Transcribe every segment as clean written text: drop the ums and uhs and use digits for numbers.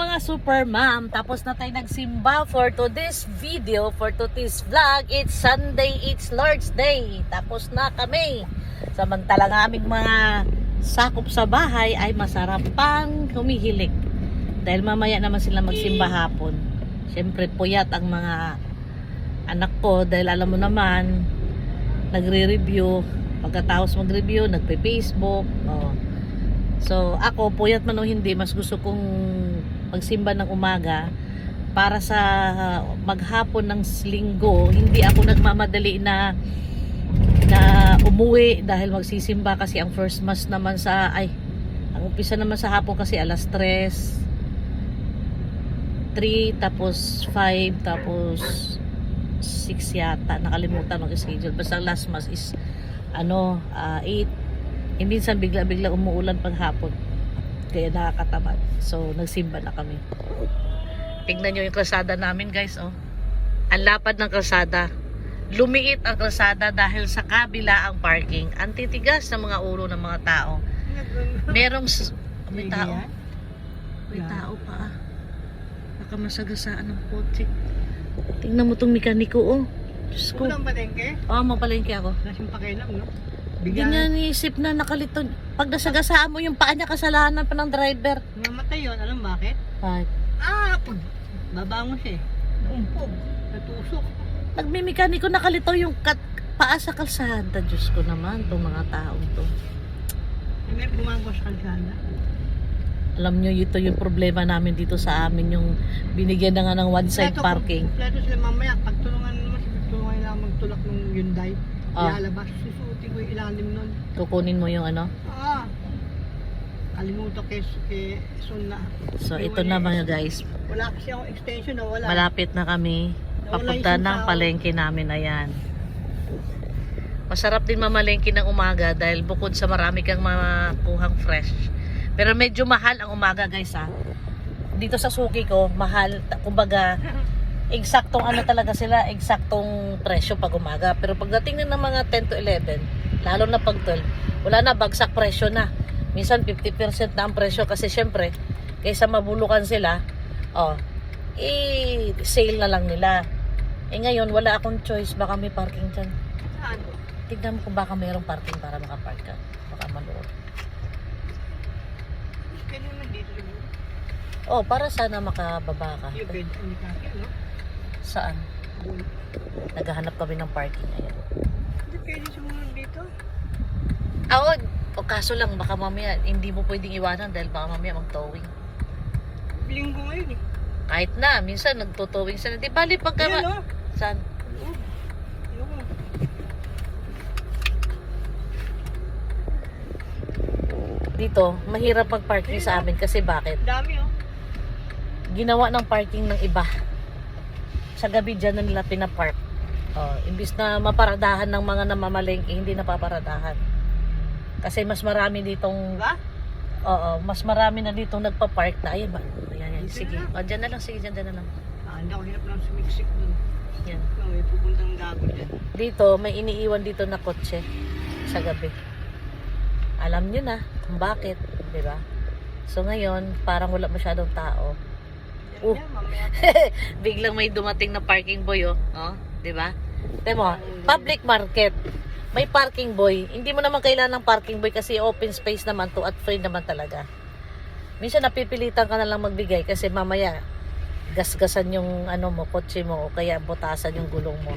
mga super ma'am, tapos na tayo nagsimba for today's video, for today's vlog. It's Sunday, it's Lord's Day. Tapos na kami. Samantalang aming mga sakop sa bahay ay masarap pang humihilik. Dahil mamaya naman sila magsimba hapon. Siyempre puyat ang mga anak ko dahil alam mo naman, nagre-review. Pagkatapos mag-review, nagpe-Facebook. Oh. So, ako, puyat man o hindi, mas gusto kong magsimba ng umaga para sa maghapon ng linggo. Hindi ako nagmamadali na umuwi dahil magsisimba kasi ang first mass naman ang umpisa naman sa hapon kasi alas 3, tapos 5, tapos 6 yata. Nakalimutan mag-schedule. Basta ang last mass is 8. Minsan bigla-bigla umuulan paghapon. Kaya nakakatamad. So, nagsimba na kami. Tingnan nyo yung kalsada namin, guys. Oh. Ang lapad ng kalsada. Lumiit ang kalsada dahil sa kabila ang parking. Ang titigas ng mga ulo ng mga tao. May tao. May tao pa. Baka masagasaan ng kotse. Tingnan mo tong mekaniko, oh. Diyos ko. Walang palengke? Oo, mapalengke ako. Nasing pakialam, no? Hindi niya niisip na nakalito. Pag nasagasaan mo yung paa niya, kasalanan pa ng driver. Namatay yun. Alam bakit? Ay. Pag babangon siya eh. Naumpog. Natusok. Nagmimekaniko, nakalito yung paa sa kalsada. Diyos ko naman, itong mga taong to. May bumangko sa kalsada. Alam nyo, ito yung problema namin dito sa amin, yung binigyan na nga ng one-side parking. Kompleto sila mamaya. Pagtulungan naman, tulungan nila magtulak ng Hyundai. Ilalabas. Susutin ko yung ilalim nun. Kukunin mo yung ano? Kalimutan kay Son na. So, ito na mga guys. Wala kasi akong extension na wala. Malapit na kami. Papunta ng palengke namin. Ayan. Masarap din mamalengke ng umaga dahil bukod sa marami kang makuhang fresh. Pero medyo mahal ang umaga, guys, ha. Dito sa suki ko, mahal. Kumbaga, eksaktong ano talaga sila, eksaktong presyo pag umaga. Pero pagdating na ng mga 10 to 11, lalo na pag 12, wala na, bagsak presyo na. Minsan 50% na ang presyo kasi syempre, kaysa mabulukan sila, sale na lang nila. Ngayon, wala akong choice, baka may parking dyan. Saan? Tignan mo kung baka mayroong parking para makapark ka. Baka malood. Pwede naman dito siguro. Para sana makababa ka. Yung bed, ang mikakya, no? Saan? Doon. Naghahanap kami ng parking. Ayan. Hindi pwede sumunod dito. Kaso lang, baka mamaya, hindi mo pwedeng iwanan dahil baka mamaya mag-towing. Linggo ngayon eh. Kahit na, minsan nagtotowing sila. Di bali pagka... Ayan, no? Saan? Dito, mahirap mag-parking sa amin kasi bakit? Dami oh. Ginawa ng parking ng iba. Sa gabi dyan na nila pinapark. Imbis na maparadahan ng mga namamalengke, hindi napaparadahan. Kasi mas marami ditong... Diba? mas marami na ditong nagpa-park na. Ayan ba? Ayan. Sige. Dyan na lang. Sige, dyan na lang. Hindi ako hirap lang sumiksik dun. Yan. May pupuntang gago dyan. Dito, may iniiwan dito na kotse sa gabi. Alam nyo na kung bakit, di ba? So ngayon, parang wala masyadong tao. Yan, mamaya. Biglang may dumating na parking boy, di ba? Temo, public market. May parking boy. Hindi mo naman kailangan ng parking boy kasi open space naman to at free naman talaga. Minsan napipilitan ka na lang magbigay kasi mamaya gasgasan yung kotse mo o kaya butasan yung gulong mo.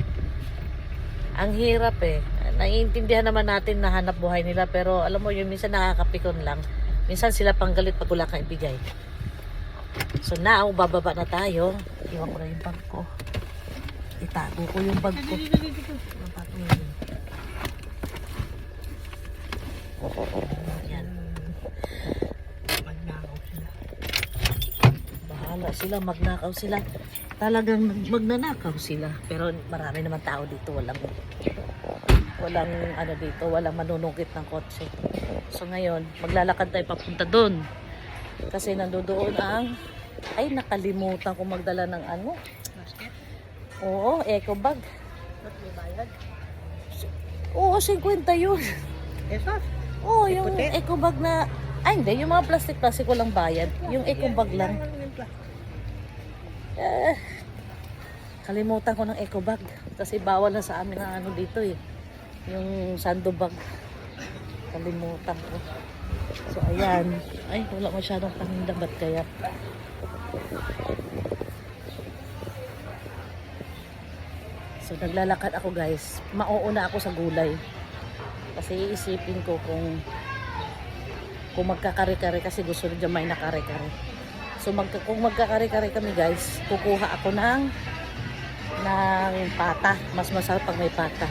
Ang hirap eh. Naiintindihan naman natin na hanap buhay nila pero alam mo yun, minsan nakakapikon lang. Minsan sila pang galit pag wala kang ibigay. So now, bababa na tayo. Iwan ko na yung bag ko. Itago ko yung bag ko. Yan. Magnakaw sila. Bahala sila, magnakaw sila. Talagang magnanakaw sila. Pero marami naman tao dito. Walang dito, walang manunungkit ng kotse. So ngayon, maglalakad tayo papunta doon. Kasi nandoon nakalimutan ko magdala ng Basket? Oo, eco bag. Ba't may bayad? Oo, 50 yun. Esos? Yung puti? eco bag na Ay, hindi. Yung mga plastic-plastic walang bayad. Yung eco bag lang. Kalimutan ko ng eco bag. Kasi bawal na sa amin ang ano dito eh. Yung sando bag. Kalimutan ko. So, ayan. Ay, wala masyadong paninda. Ba't kaya? So, naglalakad ako guys. Mauuna ako sa gulay. Kasi iisipin ko kung magkakare-kare kasi gusto rin dyan may nakare-kare. So, kung magkakare-kare kami guys, kukuha ako ng pata. Mas masarap pag may pata.